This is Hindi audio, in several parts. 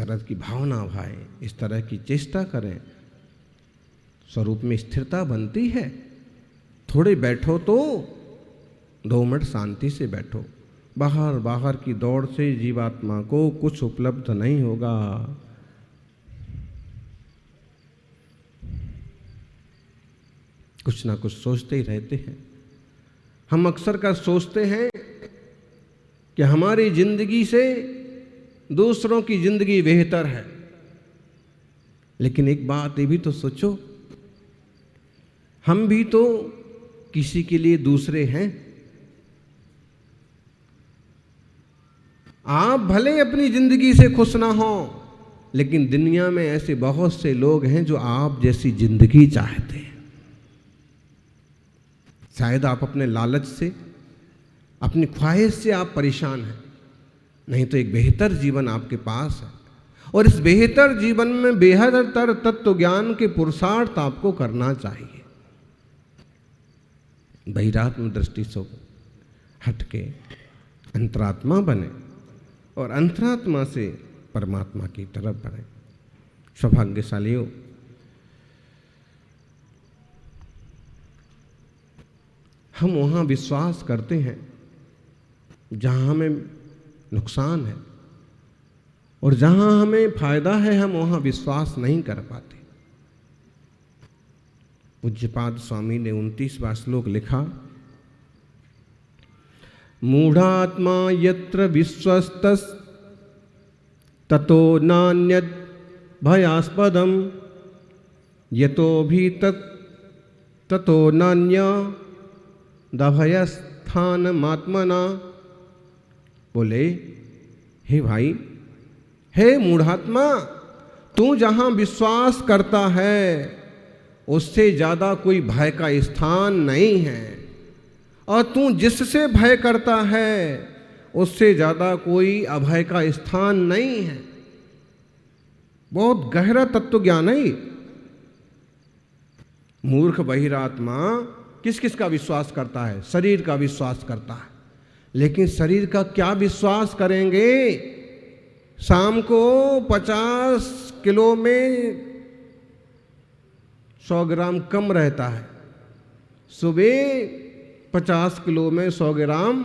तरह की भावना भाएं, इस तरह की चेष्टा करें, स्वरूप में स्थिरता बनती है। थोड़े बैठो तो 2 मिनट शांति से बैठो। बाहर बाहर की दौड़ से जीवात्मा को कुछ उपलब्ध नहीं होगा। कुछ ना कुछ सोचते ही रहते हैं। हम अक्सर का सोचते हैं कि हमारी जिंदगी से दूसरों की जिंदगी बेहतर है, लेकिन एक बात ये भी तो सोचो, हम भी तो किसी के लिए दूसरे हैं। आप भले अपनी जिंदगी से खुश ना हो, लेकिन दुनिया में ऐसे बहुत से लोग हैं जो आप जैसी जिंदगी चाहते हैं। शायद आप अपने लालच से, अपनी ख्वाहिश से आप परेशान हैं, नहीं तो एक बेहतर जीवन आपके पास है, और इस बेहतर जीवन में बेहतर तत्व ज्ञान के पुरुषार्थ आपको करना चाहिए। बहिरात्म दृष्टि से हटके अंतरात्मा बने और अंतरात्मा से परमात्मा की तरफ बढ़े। सौभाग्यशालियों, हम वहाँ विश्वास करते हैं जहाँ हमें नुकसान है, और जहाँ हमें फायदा है हम वहाँ विश्वास नहीं कर पाते। पूज्यपाद स्वामी ने 29वां श्लोक लिखा, मूढ़ात्मा यत्र विश्वस्तस् ततो नान्यत् भयास्पदम् यतो भी ततो नान्य दभयस्थानमात्मना। बोले, हे भाई, हे मूढ़ात्मा, तू जहां विश्वास करता है उससे ज्यादा कोई भय का स्थान नहीं है, और तू जिससे भय करता है उससे ज्यादा कोई अभय का स्थान नहीं है। बहुत गहरा तत्व ज्ञान है। मूर्ख बहिरात्मा किस किस का विश्वास करता है? शरीर का विश्वास करता है, लेकिन शरीर का क्या विश्वास करेंगे? शाम को 50 किलो में 100 ग्राम कम रहता है, सुबह 50 किलो में 100 ग्राम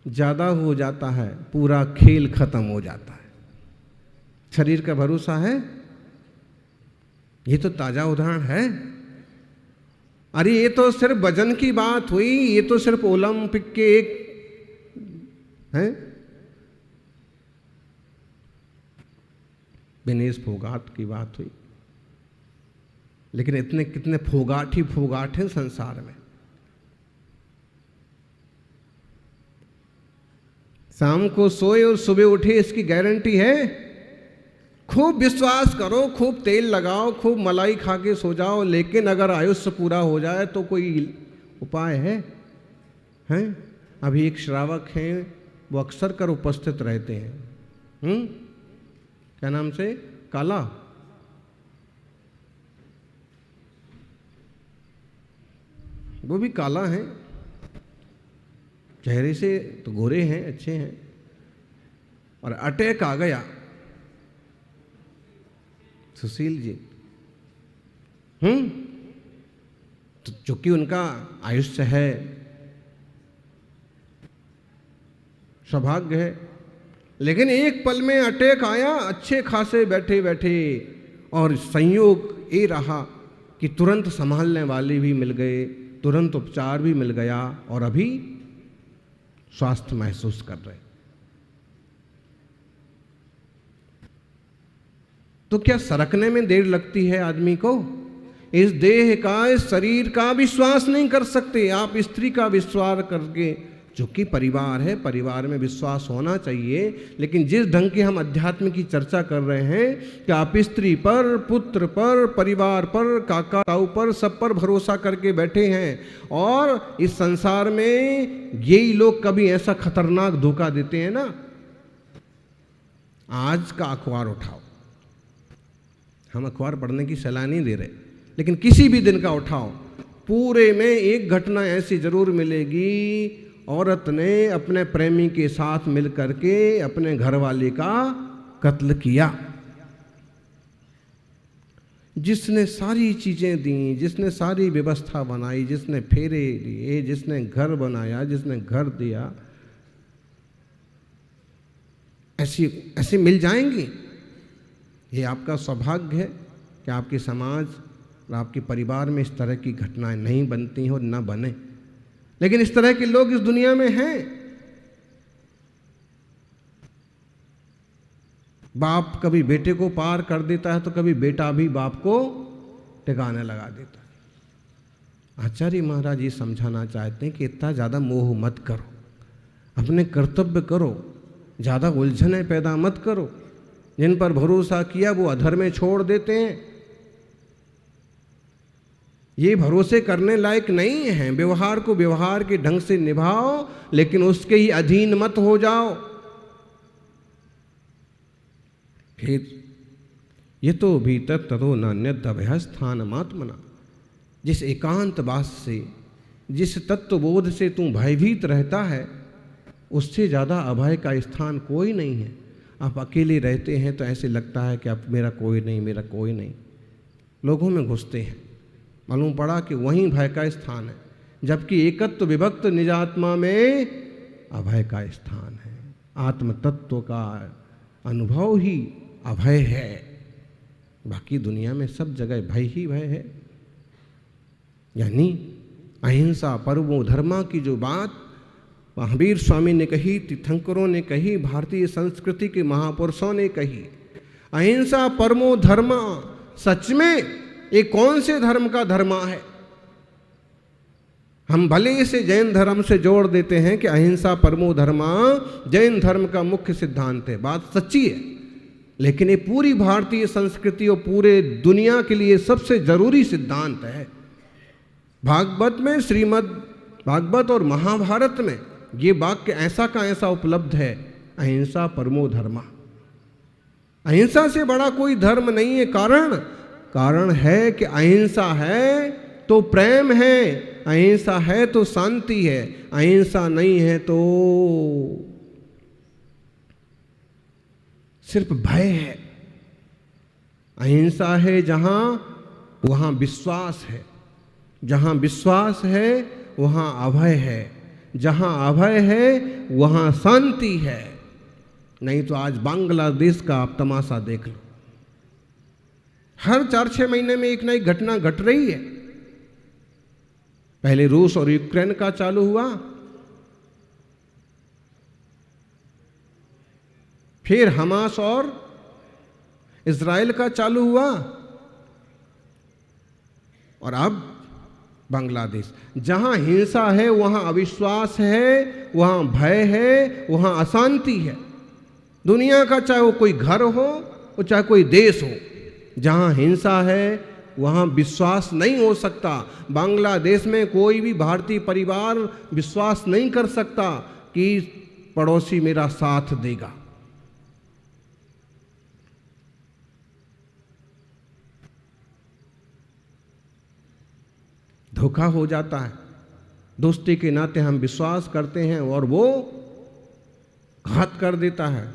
ज़्यादा हो जाता है, पूरा खेल खत्म हो जाता है। शरीर का भरोसा है? ये तो ताज़ा उदाहरण है। अरे ये तो सिर्फ वजन की बात हुई, ये तो सिर्फ ओलंपिक के एक है। विनेश फोगाट की बात हुई, लेकिन इतने कितने फोगाट ही फोगाट हैं संसार में। शाम को सोए और सुबह उठे इसकी गारंटी है? खूब विश्वास करो, खूब तेल लगाओ, खूब मलाई खा के सो जाओ, लेकिन अगर आयुष्य पूरा हो जाए तो कोई उपाय है? हैं? अभी एक श्रावक हैं, वो अक्सर कर उपस्थित रहते हैं। क्या नाम से? काला। वो भी काला है, चेहरे से तो गोरे हैं, अच्छे हैं, और अटैक आ गया। सुशील जी, तो चूंकि उनका आयुष्य है, सौभाग्य है, लेकिन एक पल में अटैक आया, अच्छे खासे बैठे बैठे, और संयोग ये रहा कि तुरंत संभालने वाले भी मिल गए, तुरंत उपचार भी मिल गया, और अभी स्वास्थ्य महसूस कर रहे। तो क्या सरकने में देर लगती है आदमी को? इस देह का, इस शरीर का विश्वास नहीं कर सकते आप। स्त्री का विश्वास करके, चूंकि परिवार है, परिवार में विश्वास होना चाहिए, लेकिन जिस ढंग की हम अध्यात्म की चर्चा कर रहे हैं कि आप स्त्री पर, पुत्र पर, परिवार पर, काका ताऊ पर, सब पर भरोसा करके बैठे हैं, और इस संसार में यही लोग कभी ऐसा खतरनाक धोखा देते हैं ना। आज का अखबार उठाओ, हम अखबार पढ़ने की सलाह नहीं दे रहे, लेकिन किसी भी दिन का उठाओ, पूरे में एक घटना ऐसी जरूर मिलेगी, औरत ने अपने प्रेमी के साथ मिलकर के अपने घरवाले का कत्ल किया। जिसने सारी चीजें दी, जिसने सारी व्यवस्था बनाई, जिसने फेरे लिए, जिसने घर बनाया, जिसने घर दिया, ऐसे मिल जाएंगे। ये आपका सौभाग्य है कि आपके समाज और आपके परिवार में इस तरह की घटनाएं नहीं बनती हैं और न बने, लेकिन इस तरह के लोग इस दुनिया में हैं। बाप कभी बेटे को पार कर देता है तो कभी बेटा भी बाप को टिकाने लगा देता है। आचार्य महाराज ये समझाना चाहते हैं कि इतना ज़्यादा मोह मत करो, अपने कर्तव्य करो, ज़्यादा उलझने पैदा मत करो। जिन पर भरोसा किया वो अधर में छोड़ देते हैं। ये भरोसे करने लायक नहीं है। व्यवहार को व्यवहार के ढंग से निभाओ, लेकिन उसके ही अधीन मत हो जाओ। फिर ये तो भीतर तरो नान्यत अभय स्थान मात्मना। जिस एकांत वास से, जिस तत्वबोध से तू भयभीत रहता है, उससे ज़्यादा अभय का स्थान कोई नहीं है। आप अकेले रहते हैं तो ऐसे लगता है कि अब मेरा कोई नहीं, मेरा कोई नहीं। लोगों में घुसते हैं, मालूम पड़ा कि वहीं भय का स्थान है, जबकि एकत्व विभक्त निजात्मा में अभय का स्थान है। आत्म तत्व का अनुभव ही अभय है। बाकी दुनिया में सब जगह भय ही भय है। यानी अहिंसा परमो धर्मा की जो बात महावीर स्वामी ने कही, तीर्थंकरों ने कही, भारतीय संस्कृति के महापुरुषों ने कही, अहिंसा परमो धर्मा, सच में ये कौन से धर्म का धर्मा है? हम भले इसे जैन धर्म से जोड़ देते हैं कि अहिंसा परमो धर्मा जैन धर्म का मुख्य सिद्धांत है। बात सच्ची है, लेकिन ये पूरी भारतीय संस्कृति और पूरे दुनिया के लिए सबसे जरूरी सिद्धांत है। भागवत में, श्रीमद् भागवत और महाभारत में ये वाक्य ऐसा का ऐसा उपलब्ध है, अहिंसा परमो धर्मा। अहिंसा से बड़ा कोई धर्म नहीं है। कारण है कि अहिंसा है तो प्रेम है, अहिंसा है तो शांति है, अहिंसा नहीं है तो सिर्फ भय है। अहिंसा है जहां, वहां विश्वास है, जहां विश्वास है वहां अभय है, जहां अभय है वहां शांति है। नहीं तो आज बांग्लादेश का आप तमाशा देख लो, हर 4-6 महीने में एक नई घटना घट रही है। पहले रूस और यूक्रेन का चालू हुआ, फिर हमास और इजराइल का चालू हुआ, और अब बांग्लादेश। जहां हिंसा है वहां अविश्वास है, वहां भय है, वहां अशांति है। दुनिया का चाहे वो कोई घर हो और चाहे कोई देश हो, जहां हिंसा है वहां विश्वास नहीं हो सकता। बांग्लादेश में कोई भी भारतीय परिवार विश्वास नहीं कर सकता कि पड़ोसी मेरा साथ देगा। धोखा हो जाता है। दोस्ती के नाते हम विश्वास करते हैं और वो घात कर देता है।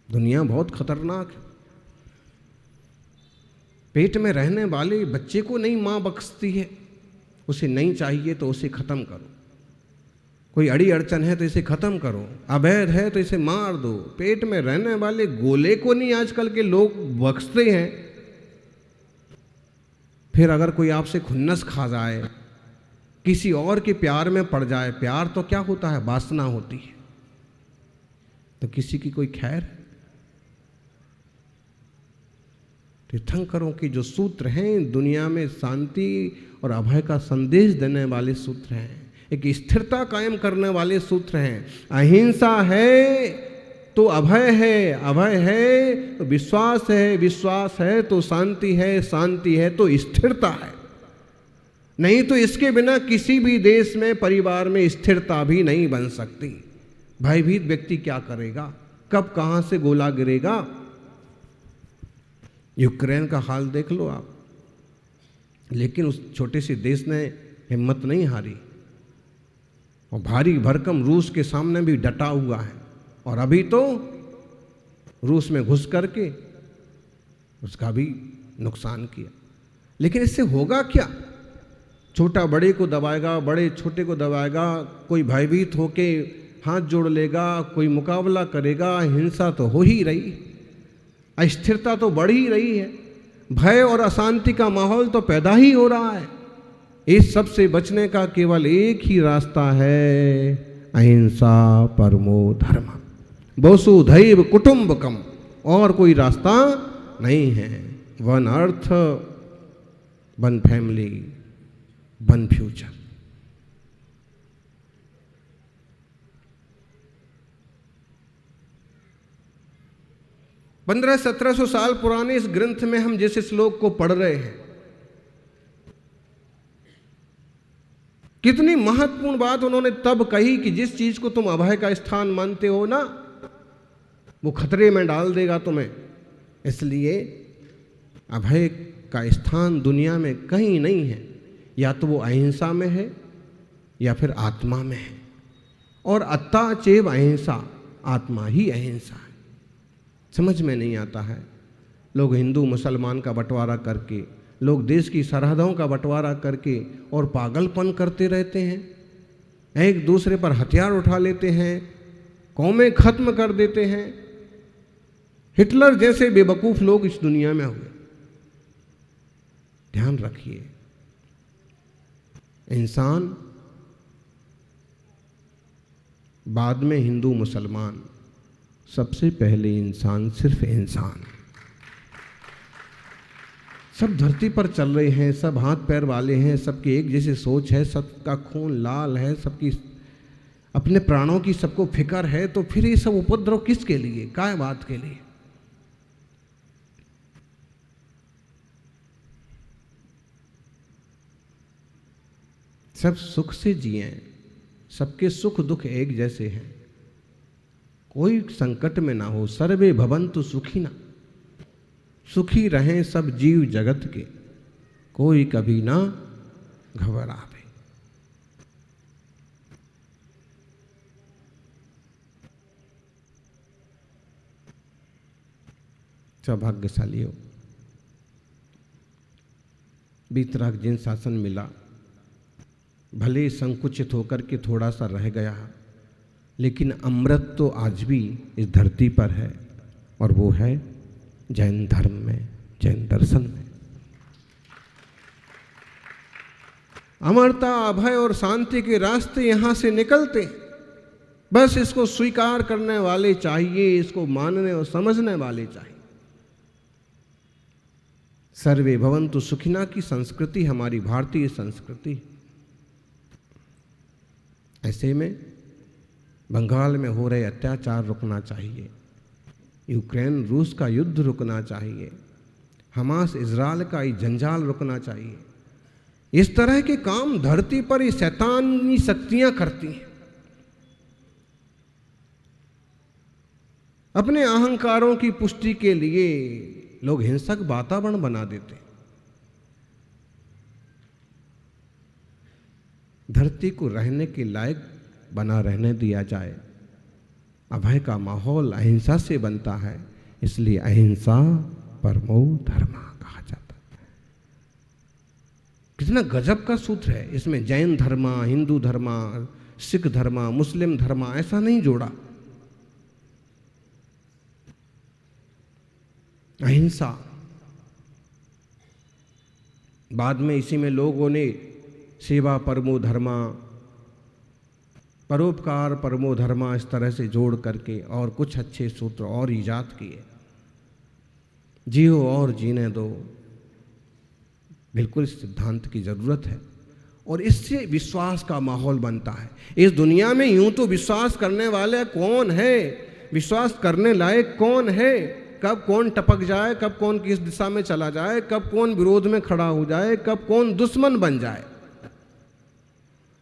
दुनिया बहुत खतरनाक है। पेट में रहने वाले बच्चे को नहीं मां बख्शती है, उसे नहीं चाहिए तो उसे खत्म करो। कोई अड़ी अड़चन है तो इसे खत्म करो, अवैध है तो इसे मार दो। पेट में रहने वाले गोले को नहीं आजकल के लोग बख्शते हैं। फिर अगर कोई आपसे खुन्नस खा जाए, किसी और के प्यार में पड़ जाए, प्यार तो क्या होता है, वासना होती है, तो किसी की कोई खैर। तीर्थंकरों के जो सूत्र हैं दुनिया में शांति और अभय का संदेश देने वाले सूत्र हैं, एक स्थिरता कायम करने वाले सूत्र हैं। अहिंसा है तो अभय है, अभय है तो विश्वास है, विश्वास है तो शांति है, शांति है तो स्थिरता है। नहीं तो इसके बिना किसी भी देश में, परिवार में स्थिरता भी नहीं बन सकती। भयभीत व्यक्ति क्या करेगा, कब कहां से गोला गिरेगा। यूक्रेन का हाल देख लो आप। लेकिन उस छोटे से देश ने हिम्मत नहीं हारी और भारी भरकम रूस के सामने भी डटा हुआ है, और अभी तो रूस में घुस करके उसका भी नुकसान किया। लेकिन इससे होगा क्या? छोटा बड़े को दबाएगा, बड़े छोटे को दबाएगा, कोई भयभीत होके हाथ जोड़ लेगा, कोई मुकाबला करेगा, हिंसा तो हो ही रही, अस्थिरता तो बढ़ ही रही है, भय और अशांति का माहौल तो पैदा ही हो रहा है। इस सब से बचने का केवल एक ही रास्ता है, अहिंसा परमो धर्म, वसुधैव कुटुंबकम, और कोई रास्ता नहीं है। One earth, one family, one future. पंद्रह 1700 साल पुराने इस ग्रंथ में हम जिस श्लोक को पढ़ रहे हैं, कितनी महत्वपूर्ण बात उन्होंने तब कही कि जिस चीज को तुम अभय का स्थान मानते हो ना, वो खतरे में डाल देगा तुम्हें। इसलिए अभय का स्थान दुनिया में कहीं नहीं है, या तो वो अहिंसा में है या फिर आत्मा में है। और अत्ता चेव अहिंसा, आत्मा ही अहिंसा है। समझ में नहीं आता है, लोग हिंदू मुसलमान का बंटवारा करके, लोग देश की सरहदों का बंटवारा करके और पागलपन करते रहते हैं, एक दूसरे पर हथियार उठा लेते हैं, कौमें खत्म कर देते हैं। हिटलर जैसे बेवकूफ लोग इस दुनिया में हुए। ध्यान रखिए, इंसान बाद में हिंदू मुसलमान, सबसे पहले इंसान सिर्फ इंसान। सब धरती पर चल रहे हैं, सब हाथ पैर वाले हैं, सबकी एक जैसी सोच है, सबका खून लाल है, सबकी अपने प्राणों की सबको फिक्र है, तो फिर ये सब उपद्रव किसके लिए, काय बात के लिए? सब सुख से जिए, सबके सुख दुख एक जैसे हैं, कोई संकट में ना हो। सर्वे भवन्तु सुखिनः, सुखी रहें सब जीव जगत के, कोई कभी ना घबरावे। सौभाग्यशाली हो, बीतराग जिन शासन मिला, भले संकुचित होकर के थोड़ा सा रह गया, लेकिन अमृत तो आज भी इस धरती पर है, और वो है जैन धर्म में, जैन दर्शन में। अमरता, अभय और शांति के रास्ते यहां से निकलते, बस इसको स्वीकार करने वाले चाहिए, इसको मानने और समझने वाले चाहिए। सर्वे भवन्तु सुखिनः की संस्कृति हमारी भारतीय संस्कृति। ऐसे में बंगाल में हो रहे अत्याचार रुकना चाहिए, यूक्रेन रूस का युद्ध रुकना चाहिए, हमास इजराइल का ये जंजाल रुकना चाहिए। इस तरह के काम धरती पर ये शैतानी शक्तियां करती हैं, अपने अहंकारों की पुष्टि के लिए लोग हिंसक वातावरण बना देते हैं। धरती को रहने के लायक बना रहने दिया जाए। अभय का माहौल अहिंसा से बनता है, इसलिए अहिंसा परमो धर्म कहा जाता है। कितना गजब का सूत्र है इसमें। जैन धर्म, हिंदू धर्म, सिख धर्म, मुस्लिम धर्म, ऐसा नहीं जोड़ा। अहिंसा। बाद में इसी में लोगों ने सेवा परमो धर्मा, परोपकार परमो धर्मा, इस तरह से जोड़ करके और कुछ अच्छे सूत्र और ईजाद किए। जियो और जीने दो, बिल्कुल इस सिद्धांत की जरूरत है, और इससे विश्वास का माहौल बनता है। इस दुनिया में यूं तो विश्वास करने वाले कौन है, विश्वास करने लायक कौन है, कब कौन टपक जाए, कब कौन किस दिशा में चला जाए, कब कौन विरोध में खड़ा हो जाए, कब कौन दुश्मन बन जाए।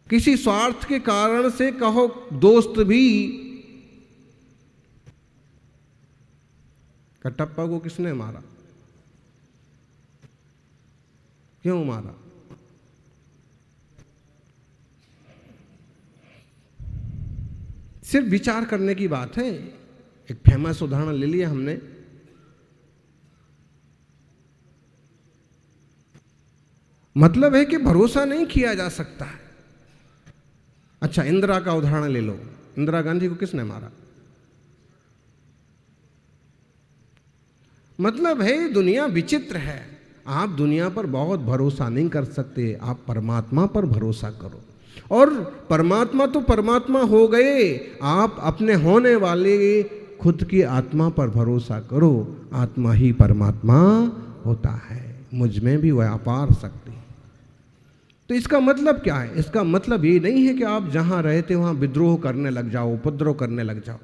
किसी स्वार्थ के कारण से कहो दोस्त भी। कटप्पा को किसने मारा, क्यों मारा? सिर्फ विचार करने की बात है। एक फेमस उदाहरण ले लिया हमने, मतलब है कि भरोसा नहीं किया जा सकता है। अच्छा, इंदिरा का उदाहरण ले लो। इंदिरा गांधी को किसने मारा? मतलब है दुनिया विचित्र है। आप दुनिया पर बहुत भरोसा नहीं कर सकते, आप परमात्मा पर भरोसा करो। और परमात्मा तो परमात्मा हो गए, आप अपने होने वाले खुद की आत्मा पर भरोसा करो। आत्मा ही परमात्मा होता है, मुझ में भी वह अपार शक्ति। तो इसका मतलब क्या है? इसका मतलब ये नहीं है कि आप जहाँ रहते वहाँ विद्रोह करने लग जाओ, उपद्रव करने लग जाओ।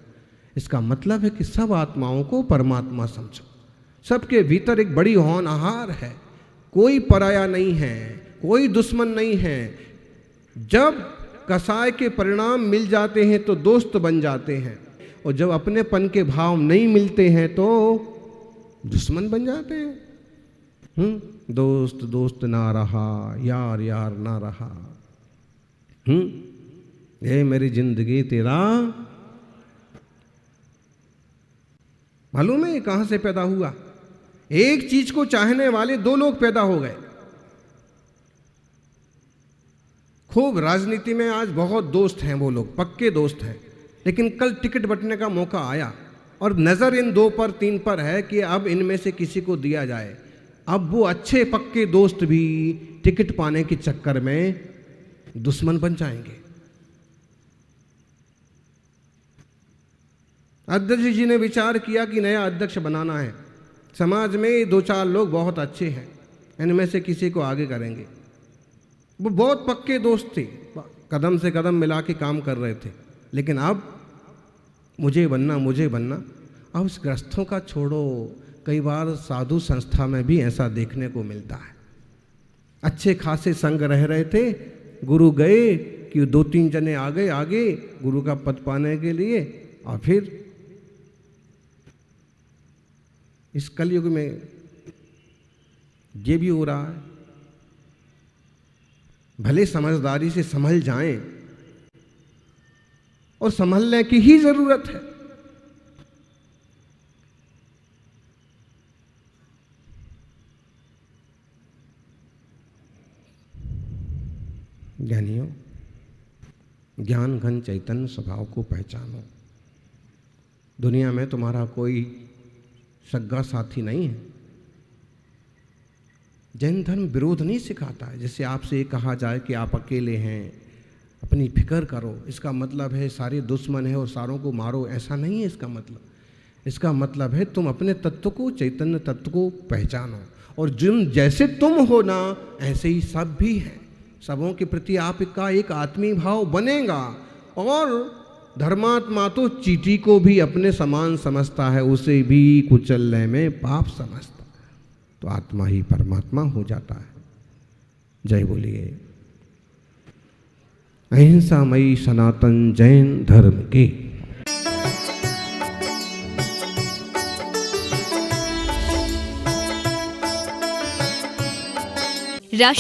इसका मतलब है कि सब आत्माओं को परमात्मा समझो। सबके भीतर एक बड़ी होनहार है, कोई पराया नहीं है, कोई दुश्मन नहीं है। जब कसाय के परिणाम मिल जाते हैं तो दोस्त बन जाते हैं, और जब अपनेपन के भाव नहीं मिलते हैं तो दुश्मन बन जाते हैं। दोस्त दोस्त ना रहा, यार यार ना रहा। ये मेरी जिंदगी तेरा, मालूम है ये कहां से पैदा हुआ? एक चीज को चाहने वाले दो लोग पैदा हो गए। खूब राजनीति में आज बहुत दोस्त हैं, वो लोग पक्के दोस्त हैं, लेकिन कल टिकट बंटने का मौका आया और नजर इन दो पर, तीन पर है कि अब इनमें से किसी को दिया जाए। अब वो अच्छे पक्के दोस्त भी टिकट पाने के चक्कर में दुश्मन बन जाएंगे। अध्यक्ष जी ने विचार किया कि नया अध्यक्ष बनाना है। समाज में दो चार लोग बहुत अच्छे हैं, इनमें से किसी को आगे करेंगे। वो बहुत पक्के दोस्त थे, कदम से कदम मिला के काम कर रहे थे, लेकिन अब मुझे बनना, मुझे बनना। अब उस ग्रस्थों का छोड़ो, कई बार साधु संस्था में भी ऐसा देखने को मिलता है। अच्छे खासे संग रह रहे थे, गुरु गए कि दो तीन जने आ गए आगे गुरु का पद पाने के लिए, और फिर इस कलयुग में ये भी हो रहा है। भले समझदारी से संभल जाएं, और संभलने की ही जरूरत है। ज्ञानियों, ज्ञान घन चैतन्य स्वभाव को पहचानो। दुनिया में तुम्हारा कोई सगा साथी नहीं है। जैन धर्म विरोध नहीं सिखाता है। जैसे आपसे कहा जाए कि आप अकेले हैं, अपनी फिक्र करो, इसका मतलब है सारे दुश्मन हैं और सारों को मारो, ऐसा नहीं है इसका मतलब। इसका मतलब है तुम अपने तत्व को, चैतन्य तत्व को पहचानो, और जिन जैसे तुम हो ना ऐसे ही सब भी हैं। सबों के प्रति आपका एक आत्मीय भाव बनेगा, और धर्मात्मा तो चींटी को भी अपने समान समझता है, उसे भी कुचलने में पाप समझता है, तो आत्मा ही परमात्मा हो जाता है। जय बोलिए अहिंसामयी सनातन जैन धर्म की। राष्ट्र